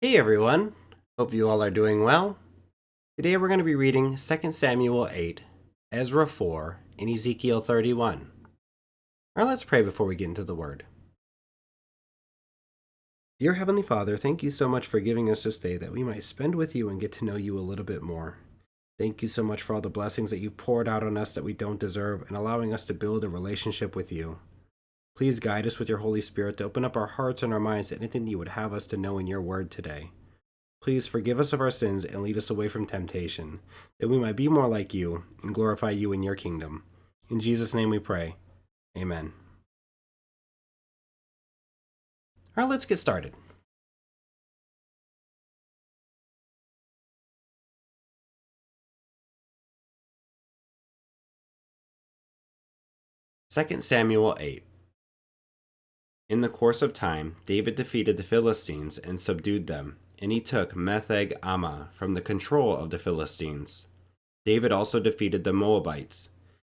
Hey everyone, hope you all are doing well. Today we're going to be reading 2 Samuel 8, Ezra 4, and Ezekiel 31. Now let's pray before we get into the word. Dear Heavenly Father, thank you so much for giving us this day that we might spend with you and get to know you a little bit more. Thank you so much for all the blessings that you've poured out on us that we don't deserve and allowing us to build a relationship with you. Please guide us with your Holy Spirit to open up our hearts and our minds to anything you would have us to know in your word today. Please forgive us of our sins and lead us away from temptation, that we might be more like you and glorify you in your kingdom. In Jesus' name we pray. Amen. All right, let's get started. Second Samuel 8. In the course of time, David defeated the Philistines and subdued them, and he took Metheg Ammah from the control of the Philistines. David also defeated the Moabites.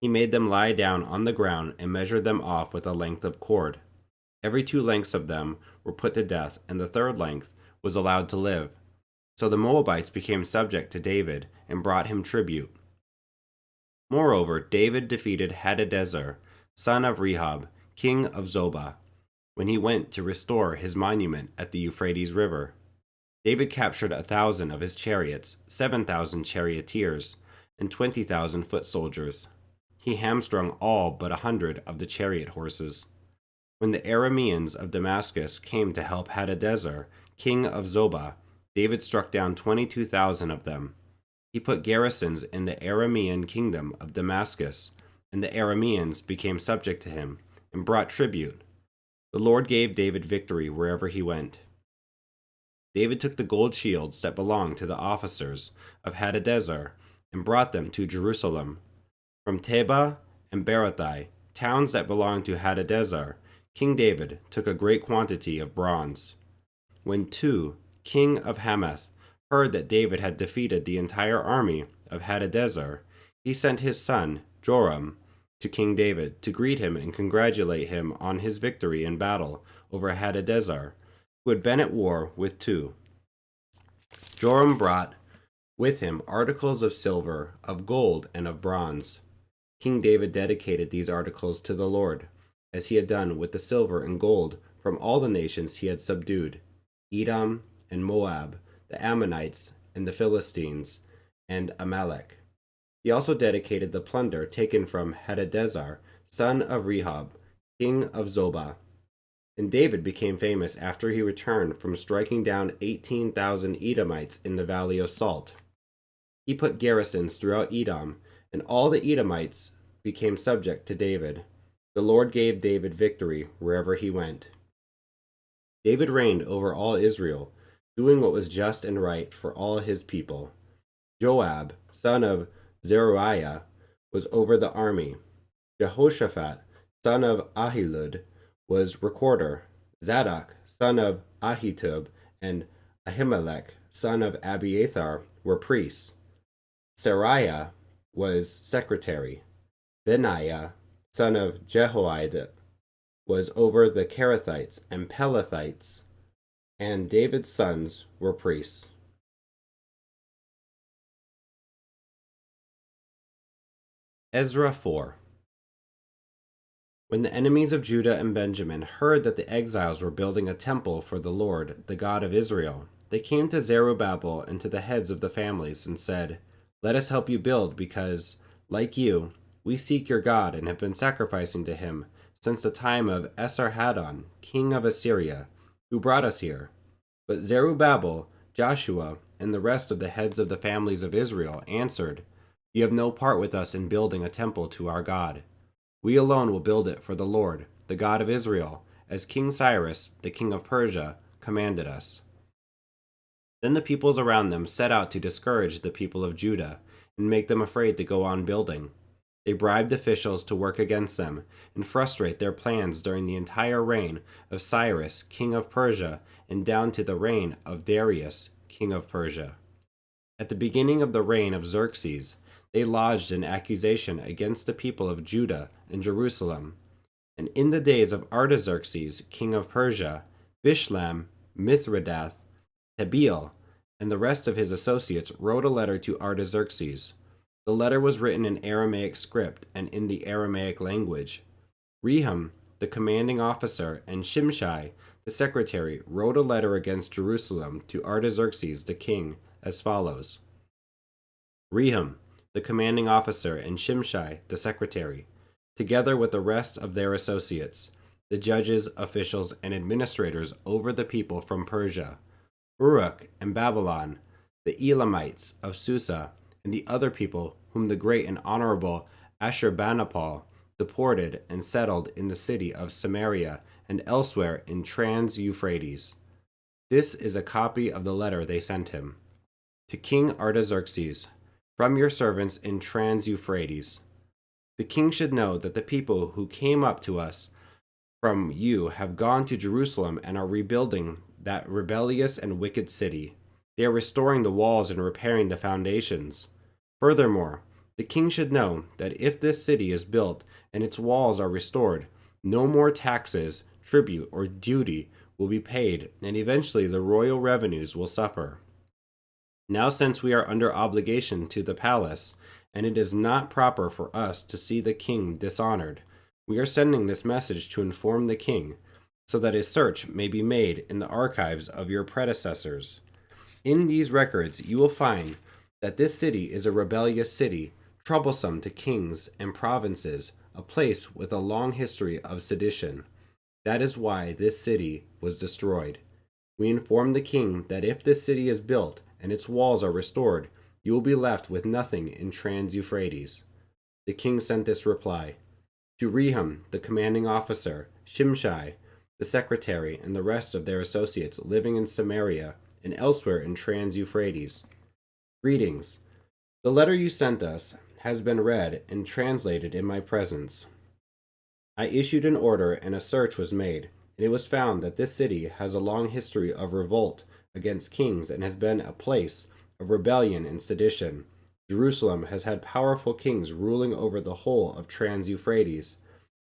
He made them lie down on the ground and measured them off with a length of cord. Every 2 lengths of them were put to death, and the third length was allowed to live. So the Moabites became subject to David and brought him tribute. Moreover, David defeated Hadadezer, son of Rehob, king of Zobah, when he went to restore his monument at the Euphrates River. David captured 1,000 of his chariots, 7,000 charioteers, and 20,000 foot soldiers. He hamstrung all but 100 of the chariot horses. When the Arameans of Damascus came to help Hadadezer, king of Zobah, David struck down 22,000 of them. He put garrisons in the Aramean kingdom of Damascus, and the Arameans became subject to him and brought tribute. The Lord gave David victory wherever he went. David took the gold shields that belonged to the officers of Hadadezer and brought them to Jerusalem. From Tebah and Berothai, towns that belonged to Hadadezer, King David took a great quantity of bronze. When Tou, king of Hamath, heard that David had defeated the entire army of Hadadezer, he sent his son, Joram, to King David to greet him and congratulate him on his victory in battle over Hadadezer, who had been at war with Tou. Joram brought with him articles of silver, of gold, and of bronze. King David dedicated these articles to the Lord, as he had done with the silver and gold from all the nations he had subdued, Edom and Moab, the Ammonites and the Philistines, and Amalek. He also dedicated the plunder taken from Hadadezer, son of Rehob, king of Zobah. And David became famous after he returned from striking down 18,000 Edomites in the Valley of Salt. He put garrisons throughout Edom, and all the Edomites became subject to David. The Lord gave David victory wherever he went. David reigned over all Israel, doing what was just and right for all his people. Joab, son of Zeruiah, was over the army. Jehoshaphat, son of Ahilud, was recorder. Zadok, son of Ahitub, and Ahimelech, son of Abiathar, were priests. Seraiah was secretary. Benaiah, son of Jehoiada, was over the Kerethites and Pelethites, and David's sons were priests. Ezra 4. When the enemies of Judah and Benjamin heard that the exiles were building a temple for the Lord, the God of Israel, they came to Zerubbabel and to the heads of the families and said, "Let us help you build, because, like you, we seek your God and have been sacrificing to him since the time of Esarhaddon, king of Assyria, who brought us here." But Zerubbabel, Joshua, and the rest of the heads of the families of Israel answered, "You have no part with us in building a temple to our God. We alone will build it for the Lord, the God of Israel, as King Cyrus, the king of Persia, commanded us." Then the peoples around them set out to discourage the people of Judah and make them afraid to go on building. They bribed officials to work against them and frustrate their plans during the entire reign of Cyrus, king of Persia, and down to the reign of Darius, king of Persia. At the beginning of the reign of Xerxes, they lodged an accusation against the people of Judah and Jerusalem. And in the days of Artaxerxes, king of Persia, Bishlam, Mithridath, Tabeel and the rest of his associates wrote a letter to Artaxerxes. The letter was written in Aramaic script and in the Aramaic language. Rehum, the commanding officer, and Shimshai, the secretary, wrote a letter against Jerusalem to Artaxerxes the king as follows. Rehum, the commanding officer, and Shimshai, the secretary, together with the rest of their associates, the judges, officials, and administrators over the people from Persia, Uruk and Babylon, the Elamites of Susa, and the other people whom the great and honorable Ashurbanipal deported and settled in the city of Samaria and elsewhere in Trans-Euphrates. This is a copy of the letter they sent him. To King Artaxerxes, from your servants in Trans-Euphrates. The king should know that the people who came up to us from you have gone to Jerusalem and are rebuilding that rebellious and wicked city. They are restoring the walls and repairing the foundations. Furthermore, the king should know that if this city is built and its walls are restored, no more taxes, tribute, or duty will be paid, and eventually the royal revenues will suffer. Now, since we are under obligation to the palace, and it is not proper for us to see the king dishonored, we are sending this message to inform the king, so that a search may be made in the archives of your predecessors. In these records you will find that this city is a rebellious city, troublesome to kings and provinces, a place with a long history of sedition. That is why this city was destroyed. We inform the king that if this city is built and its walls are restored, you will be left with nothing in Trans-Euphrates. The king sent this reply. To Rehum, the commanding officer, Shimshai, the secretary, and the rest of their associates living in Samaria and elsewhere in Trans-Euphrates. Greetings. The letter you sent us has been read and translated in my presence. I issued an order and a search was made, and it was found that this city has a long history of revolt against kings and has been a place of rebellion and sedition. Jerusalem has had powerful kings ruling over the whole of Trans-Euphrates,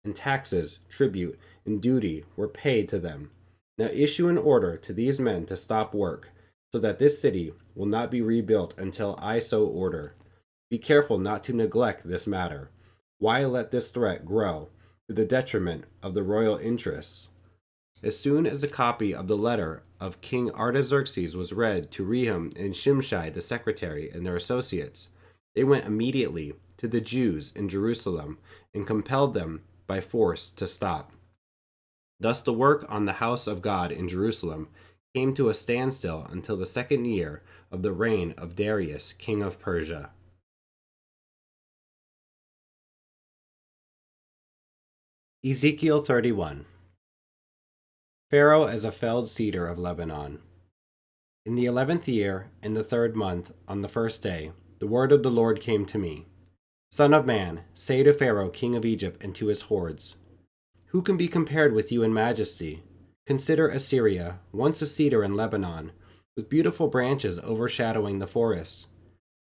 and taxes, tribute, and duty were paid to them. Now issue an order to these men to stop work, so that this city will not be rebuilt until I so order. Be careful not to neglect this matter. Why let this threat grow to the detriment of the royal interests? As soon as a copy of the letter of King Artaxerxes was read to Rehum and Shimshai the secretary and their associates, they went immediately to the Jews in Jerusalem and compelled them by force to stop. Thus the work on the house of God in Jerusalem came to a standstill until the second year of the reign of Darius, king of Persia. Ezekiel 31. Pharaoh as a felled cedar of Lebanon. In the 11th year, in the 3rd month, on the 1st day, the word of the Lord came to me. Son of man, say to Pharaoh, king of Egypt, and to his hordes, who can be compared with you in majesty? Consider Assyria, once a cedar in Lebanon, with beautiful branches overshadowing the forest.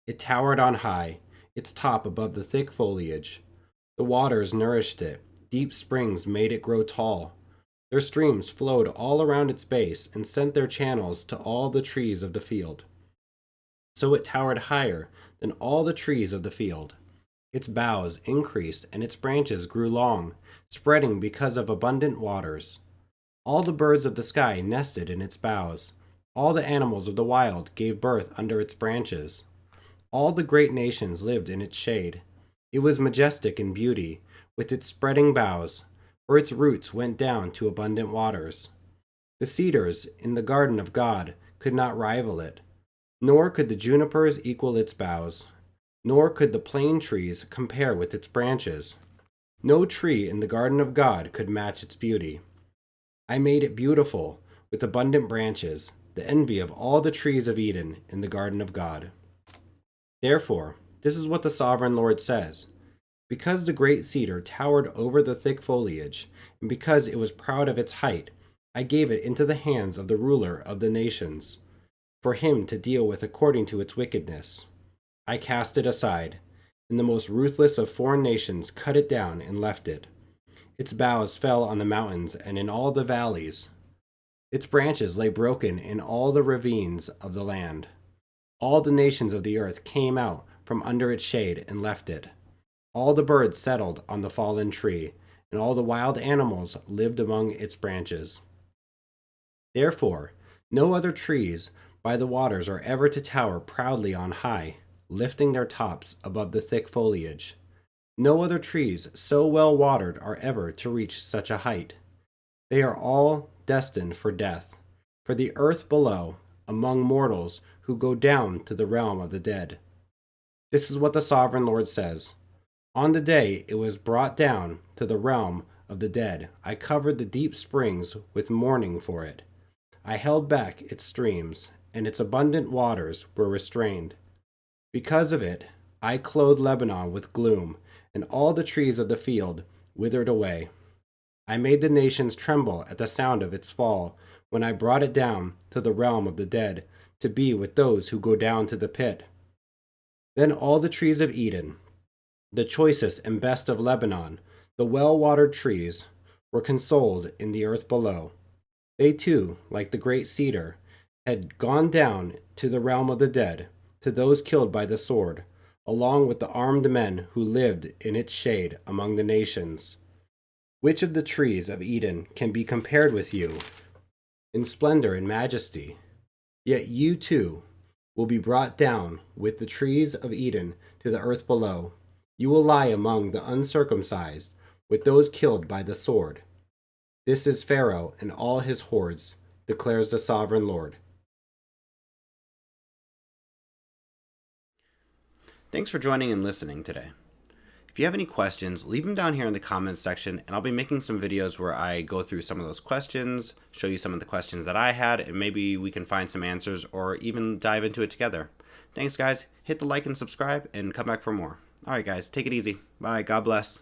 It towered on high, its top above the thick foliage. The waters nourished it, deep springs made it grow tall. Their streams flowed all around its base and sent their channels to all the trees of the field. So it towered higher than all the trees of the field. Its boughs increased and its branches grew long, spreading because of abundant waters. All the birds of the sky nested in its boughs. All the animals of the wild gave birth under its branches. All the great nations lived in its shade. It was majestic in beauty, with its spreading boughs, for its roots went down to abundant waters. The cedars in the garden of God could not rival it, nor could the junipers equal its boughs, nor could the plane trees compare with its branches. No tree in the garden of God could match its beauty. I made it beautiful, with abundant branches, the envy of all the trees of Eden in the garden of God. Therefore, this is what the sovereign Lord says. Because the great cedar towered over the thick foliage, and because it was proud of its height, I gave it into the hands of the ruler of the nations, for him to deal with according to its wickedness. I cast it aside, and the most ruthless of foreign nations cut it down and left it. Its boughs fell on the mountains and in all the valleys. Its branches lay broken in all the ravines of the land. All the nations of the earth came out from under its shade and left it. All the birds settled on the fallen tree, and all the wild animals lived among its branches. Therefore, no other trees by the waters are ever to tower proudly on high, lifting their tops above the thick foliage. No other trees so well watered are ever to reach such a height. They are all destined for death, for the earth below, among mortals who go down to the realm of the dead. This is what the sovereign Lord says. On the day it was brought down to the realm of the dead, I covered the deep springs with mourning for it. I held back its streams, and its abundant waters were restrained. Because of it, I clothed Lebanon with gloom, and all the trees of the field withered away. I made the nations tremble at the sound of its fall, when I brought it down to the realm of the dead, to be with those who go down to the pit. Then all the trees of Eden, the choicest and best of Lebanon, the well-watered trees, were consoled in the earth below. They too, like the great cedar, had gone down to the realm of the dead, to those killed by the sword, along with the armed men who lived in its shade among the nations. Which of the trees of Eden can be compared with you in splendor and majesty? Yet you too will be brought down with the trees of Eden to the earth below. You will lie among the uncircumcised, with those killed by the sword. This is Pharaoh and all his hordes, declares the sovereign Lord. Thanks for joining and listening today. If you have any questions, leave them down here in the comments section, and I'll be making some videos where I go through some of those questions, show you some of the questions that I had, and maybe we can find some answers or even dive into it together. Thanks, guys. Hit the like and subscribe, and come back for more. All right, guys, take it easy. Bye. God bless.